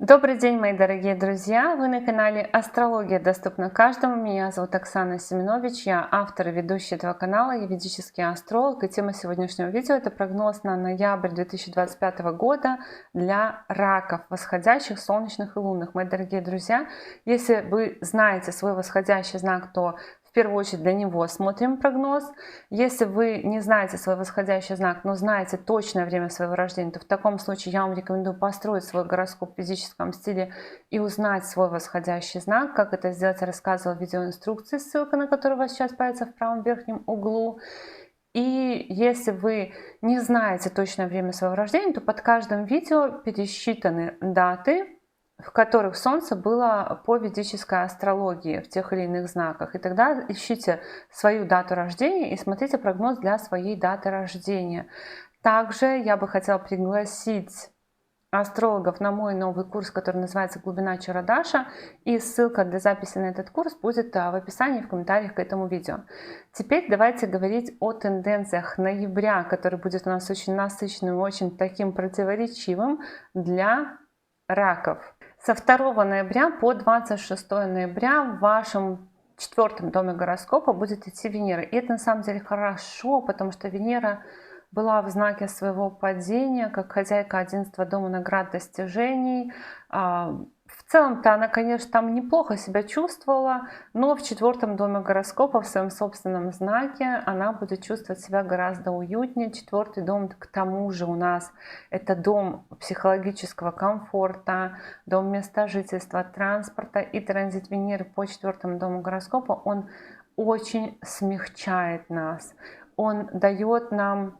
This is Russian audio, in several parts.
Добрый день, мои дорогие друзья! Вы на канале Астрология доступна каждому. Меня зовут Оксана Семенович, я автор и ведущая этого канала, я ведический астролог. И тема сегодняшнего видео — это прогноз на ноябрь 2025 года для раков, восходящих, солнечных и лунных. Мои дорогие друзья, если вы знаете свой восходящий знак, то в первую очередь для него смотрим прогноз. Если вы не знаете свой восходящий знак, но знаете точное время своего рождения, то в таком случае я вам рекомендую построить свой гороскоп в физическом стиле и узнать свой восходящий знак. Как это сделать, я рассказывала в видеоинструкции, ссылка на которую у вас сейчас появится в правом верхнем углу. И если вы не знаете точное время своего рождения, то под каждым видео пересчитаны даты, в которых Солнце было по ведической астрологии в тех или иных знаках. И тогда ищите свою дату рождения и смотрите прогноз для своей даты рождения. Также я бы хотела пригласить астрологов на мой новый курс, который называется «Глубина Чарадаша». И ссылка для записи на этот курс будет в описании, в комментариях к этому видео. Теперь давайте говорить о тенденциях ноября, который будет у нас очень насыщенным, очень таким противоречивым для раков. Со 2 ноября по 26 ноября в вашем 4-м доме гороскопа будет идти Венера. И это на самом деле хорошо, потому что Венера была в знаке своего падения, как хозяйка 11-го дома наград достижений. В целом-то она, конечно, там неплохо себя чувствовала, но в 4-м доме гороскопа, в своем собственном знаке, она будет чувствовать себя гораздо уютнее. 4-й дом, к тому же, у нас это дом психологического комфорта, дом места жительства, транспорта, и транзит Венеры по 4-му дому гороскопа, он очень смягчает нас. Он дает нам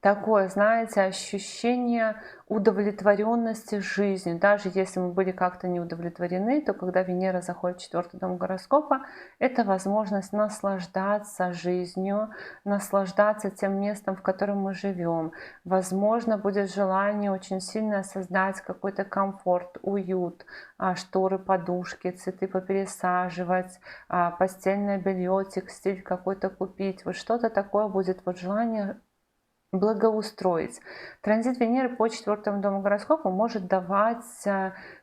такое, знаете, ощущение удовлетворенности жизнью. Даже если мы были как-то не удовлетворены, то когда Венера заходит в 4-й дом гороскопа, это возможность наслаждаться жизнью, наслаждаться тем местом, в котором мы живем. Возможно, будет желание очень сильно создать какой-то комфорт, уют, шторы, подушки, цветы попересаживать, постельное белье, текстиль какой-то купить. Вот что-то такое будет, вот желание благоустроить. Транзит Венеры по 4-му дому гороскопа может давать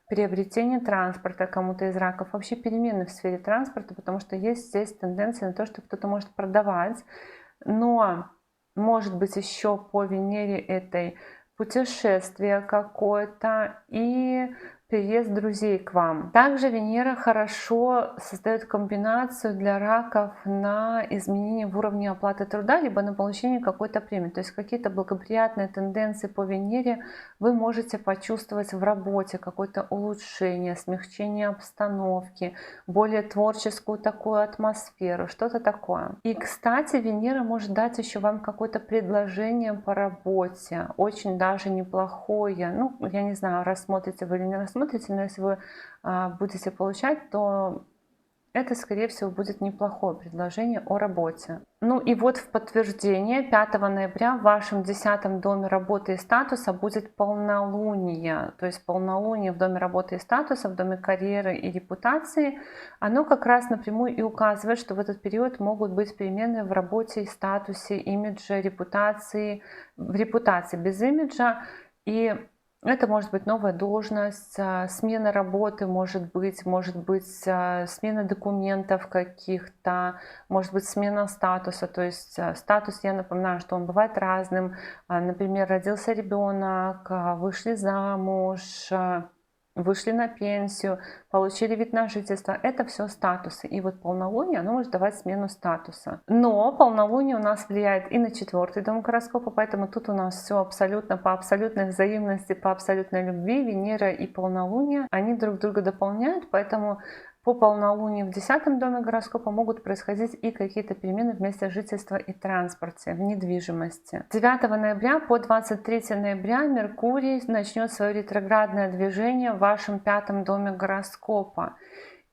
приобретение транспорта кому-то из раков, вообще перемены в сфере транспорта, потому что есть здесь тенденция на то, что кто-то может продавать, но может быть еще по Венере этой путешествие какое-то и приезд друзей к вам. Также Венера хорошо создает комбинацию для раков на изменение в уровне оплаты труда, либо на получение какой-то премии. То есть какие-то благоприятные тенденции по Венере вы можете почувствовать в работе, какое-то улучшение, смягчение обстановки, более творческую такую атмосферу, что-то такое. И, кстати, Венера может дать еще вам какое-то предложение по работе, очень даже неплохое. Ну, я не знаю, рассмотрите вы или не рассмотрите, но если вы будете получать, то это, скорее всего, будет неплохое предложение о работе. Ну и вот в подтверждение 5 ноября в вашем 10-м доме работы и статуса будет полнолуние. То есть полнолуние в доме работы и статуса, в доме карьеры и репутации, оно как раз напрямую и указывает, что в этот период могут быть перемены в работе и статусе, имидже, репутации, в репутации без имиджа. И это может быть новая должность, смена работы, может быть смена документов каких-то, может быть смена статуса. То есть статус, я напоминаю, что он бывает разным. Например, родился ребенок, вышли замуж, вышли на пенсию, получили вид на жительство. Это все статусы. И вот полнолуние, оно может давать смену статуса. Но полнолуние у нас влияет и на 4-й дом гороскопа, поэтому тут у нас все абсолютно по абсолютной взаимности, по абсолютной любви. Венера и полнолуние, они друг друга дополняют, поэтому по полнолунию в 10-м доме гороскопа могут происходить и какие-то перемены в месте жительства и транспорте, в недвижимости. 9 ноября по 23 ноября Меркурий начнет свое ретроградное движение в вашем 5-м доме гороскопа.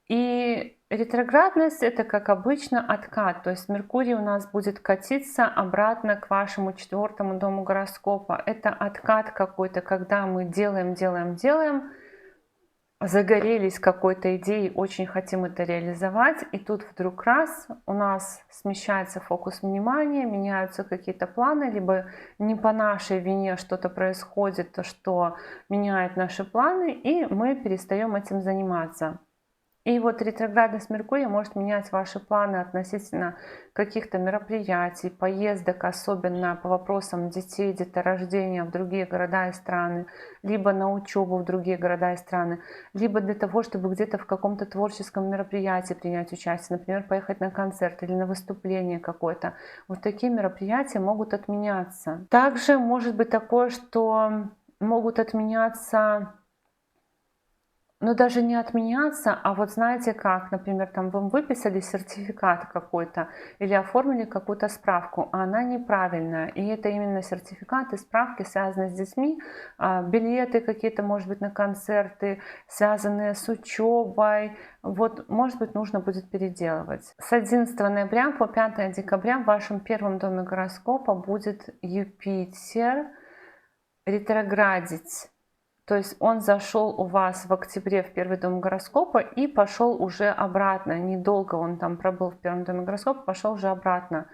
И ретроградность — это, как обычно, откат. То есть Меркурий у нас будет катиться обратно к вашему 4-му дому гороскопа. Это откат какой-то, когда мы делаем, загорелись какой-то идеей, очень хотим это реализовать, и тут вдруг раз у нас смещается фокус внимания, меняются какие-то планы, либо не по нашей вине что-то происходит, то, что меняет наши планы, и мы перестаем этим заниматься. И вот ретроградность Меркурия может менять ваши планы относительно каких-то мероприятий, поездок, особенно по вопросам детей, деторождения в другие города и страны, либо на учебу в другие города и страны, либо для того, чтобы где-то в каком-то творческом мероприятии принять участие, например, поехать на концерт или на выступление какое-то. Вот такие мероприятия могут отменяться. Также может быть такое, что могут отменяться, но даже не отменяться, а вот знаете как, например, там вам выписали сертификат какой-то или оформили какую-то справку, а она неправильная. И это именно сертификаты, справки, связанные с детьми, билеты какие-то, может быть, на концерты, связанные с учебой. Вот, может быть, нужно будет переделывать. С 11 ноября по 5 декабря в вашем первом доме гороскопа будет Юпитер ретроградить. То есть он зашел у вас в октябре в первый дом гороскопа и пошел уже обратно. Недолго он там пробыл в первом доме гороскопа, пошел уже обратно.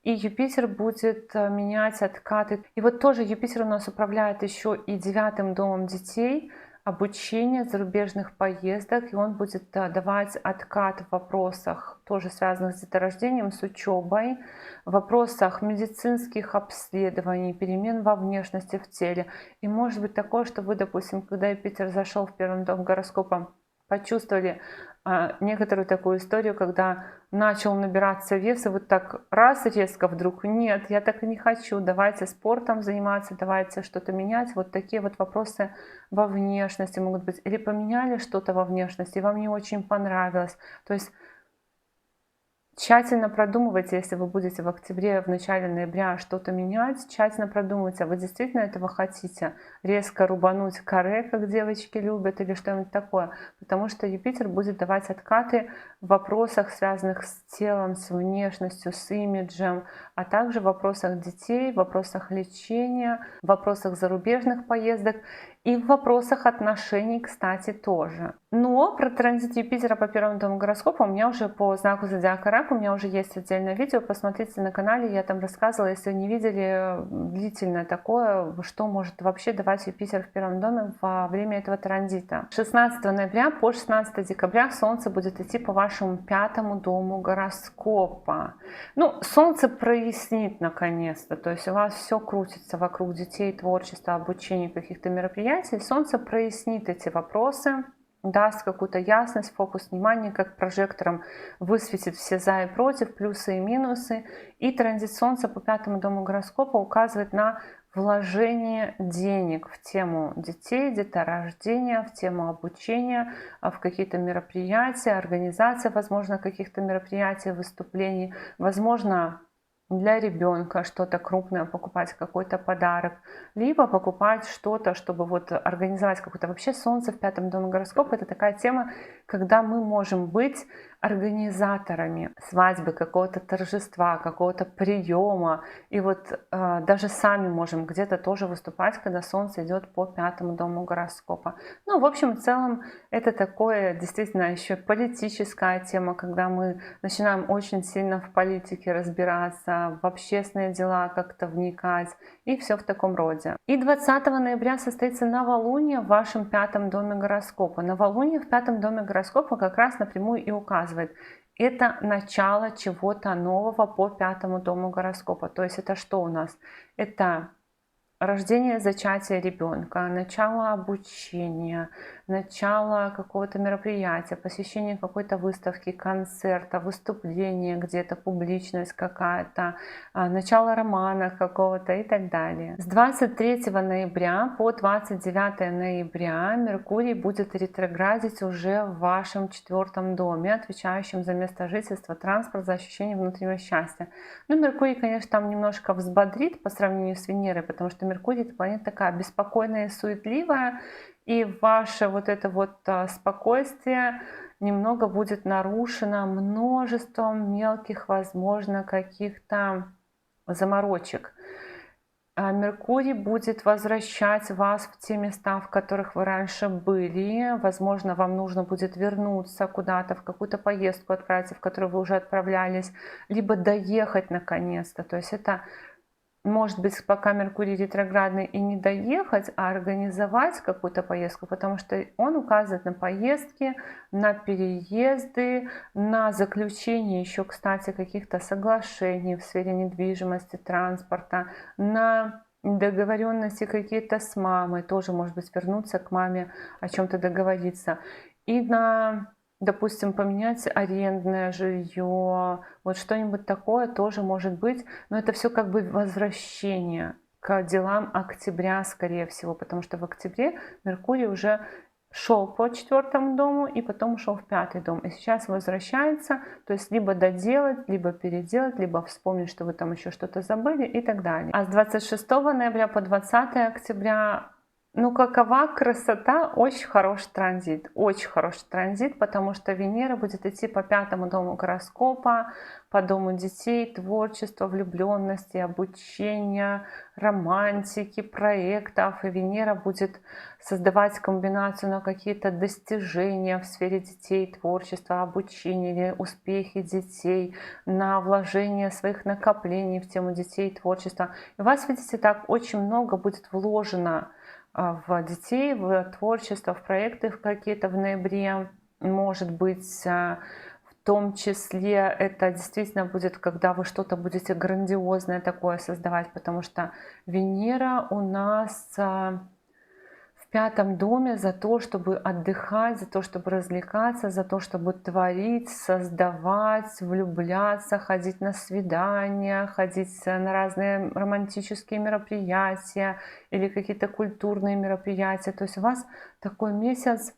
И Юпитер будет менять откаты. И вот тоже Юпитер у нас управляет еще и 9 домом детей, обучение, зарубежных поездок. И он будет давать откат в вопросах, тоже связанных с деторождением, с учебой, в вопросах медицинских обследований, перемен во внешности, в теле. И может быть такое, что вы, допустим, когда Юпитер зашел в первый дом гороскопа, почувствовали некоторую такую историю, когда начал набираться вес, и вот так раз резко вдруг, нет, я так и не хочу, давайте спортом заниматься, давайте что-то менять. Вот такие вот вопросы во внешности могут быть. Или поменяли что-то во внешности, и вам не очень понравилось. То есть тщательно продумывайте, если вы будете в октябре, в начале ноября что-то менять, тщательно продумывайте, а вы действительно этого хотите, резко рубануть каре, как девочки любят, или что-нибудь такое, потому что Юпитер будет давать откаты в вопросах, связанных с телом, с внешностью, с имиджем, а также в вопросах детей, в вопросах лечения, в вопросах зарубежных поездок и в вопросах отношений, кстати, тоже. Но про транзит Юпитера по первому дому гороскопа у меня уже по знаку зодиака Рак, у меня уже есть отдельное видео, посмотрите на канале, я там рассказывала, если вы не видели, длительное такое, что может вообще давать Юпитер в первом доме во время этого транзита. 16 ноября по 16 декабря Солнце будет идти по вашему 5-му дому гороскопа. Ну, Солнце прояснит наконец-то, то есть у вас все крутится вокруг детей, творчества, обучения, каких-то мероприятий. Солнце прояснит эти вопросы, даст какую-то ясность, фокус внимания, как прожектором высветит все за и против, плюсы и минусы. И транзит Солнца по 5-му дому гороскопа указывает на вложение денег в тему детей, деторождения, в тему обучения, в какие-то мероприятия, организация, возможно, каких-то мероприятий, выступлений, возможно, для ребенка что-то крупное, покупать какой-то подарок, либо покупать что-то, чтобы вот организовать какое-то. Вообще Солнце в 5-м доме гороскопа — это такая тема, когда мы можем быть организаторами свадьбы, какого-то торжества, какого-то приема. И вот даже сами можем где-то тоже выступать, когда Солнце идет по 5-му дому гороскопа. Ну, в общем, в целом, это такое действительно еще политическая тема, когда мы начинаем очень сильно в политике разбираться, в общественные дела как-то вникать, и все в таком роде. И 20 ноября состоится новолуние в вашем 5-м доме гороскопа. Новолуние в 5-м доме гороскопа как раз напрямую и указывает. Это начало чего-то нового по 5-му дому гороскопа. То есть это что у нас? Это рождение, зачатие ребенка, начало обучения, начало какого-то мероприятия, посещение какой-то выставки, концерта, выступления где-то, публичность какая-то, начало романа какого-то и так далее. С 23 ноября по 29 ноября Меркурий будет ретроградить уже в вашем 4-м доме, отвечающем за место жительства, транспорт, за ощущение внутреннего счастья. Ну, Меркурий, конечно, там немножко взбодрит по сравнению с Венерой, потому что Меркурий — это планета такая беспокойная и суетливая, и ваше вот это вот спокойствие немного будет нарушено множеством мелких, возможно, каких-то заморочек. Меркурий будет возвращать вас в те места, в которых вы раньше были. Возможно, вам нужно будет вернуться куда-то, в какую-то поездку отправиться, в которую вы уже отправлялись, либо доехать наконец-то. То есть это может быть пока Меркурий ретроградный и не доехать, а организовать какую-то поездку, потому что он указывает на поездки, на переезды, на заключение еще, кстати, каких-то соглашений в сфере недвижимости, транспорта, на договоренности какие-то с мамой, тоже может быть вернуться к маме, о чем-то договориться. И на, допустим, поменять арендное жилье, вот что-нибудь такое тоже может быть, но это все как бы возвращение к делам октября, скорее всего, потому что в октябре Меркурий уже шел по 4-му дому и потом ушел в 5-й дом. И сейчас возвращается, то есть либо доделать, либо переделать, либо вспомнить, что вы там еще что-то забыли и так далее. А с 26 ноября по 20 октября, ну, какова красота, очень очень хороший транзит, потому что Венера будет идти по 5-му дому гороскопа, по дому детей, творчества, влюбленности, обучения, романтики, проектов, и Венера будет создавать комбинацию на какие-то достижения в сфере детей, творчества, обучения или успехи детей, на вложение своих накоплений в тему детей, творчества. И у вас, видите, так очень много будет вложено в детей, в творчество, в проекты какие-то в ноябре. Может быть, в том числе это действительно будет, когда вы что-то будете грандиозное такое создавать, потому что Венера у нас в 5-м доме за то, чтобы отдыхать, за то, чтобы развлекаться, за то, чтобы творить, создавать, влюбляться, ходить на свидания, ходить на разные романтические мероприятия или какие-то культурные мероприятия. То есть у вас такой месяц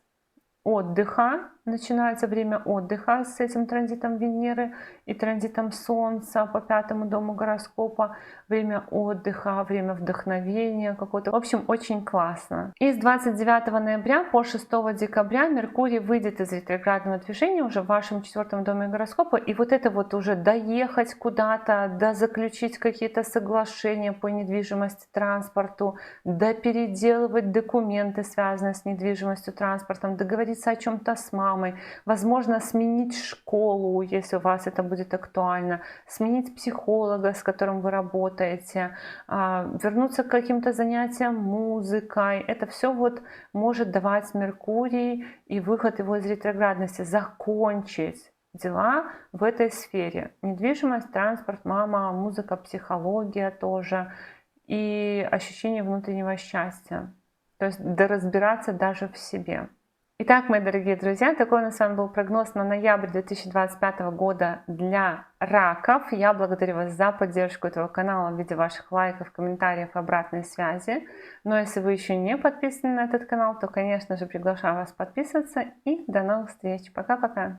отдыха, начинается время отдыха с этим транзитом Венеры и транзитом Солнца по 5-му дому гороскопа, время отдыха, время вдохновения какого-то. В общем, очень классно. И с 29 ноября по 6 декабря Меркурий выйдет из ретроградного движения уже в вашем 4-м доме гороскопа, и вот это вот уже доехать куда-то, заключить какие-то соглашения по недвижимости, транспорту, переделывать документы, связанные с недвижимостью, транспортом, договориться о чем-то с мамой, возможно, сменить школу, если у вас это будет актуально, сменить психолога, с которым вы работаете, вернуться к каким-то занятиям музыкой. Это все вот может давать Меркурий и выход его из ретроградности, закончить дела в этой сфере. Недвижимость, транспорт, мама, музыка, психология тоже и ощущение внутреннего счастья. То есть доразбираться даже в себе. Итак, мои дорогие друзья, такой у нас с вами был прогноз на ноябрь 2025 года для раков. Я благодарю вас за поддержку этого канала в виде ваших лайков, комментариев, обратной связи. Но если вы еще не подписаны на этот канал, то, конечно же, приглашаю вас подписываться. И до новых встреч. Пока-пока.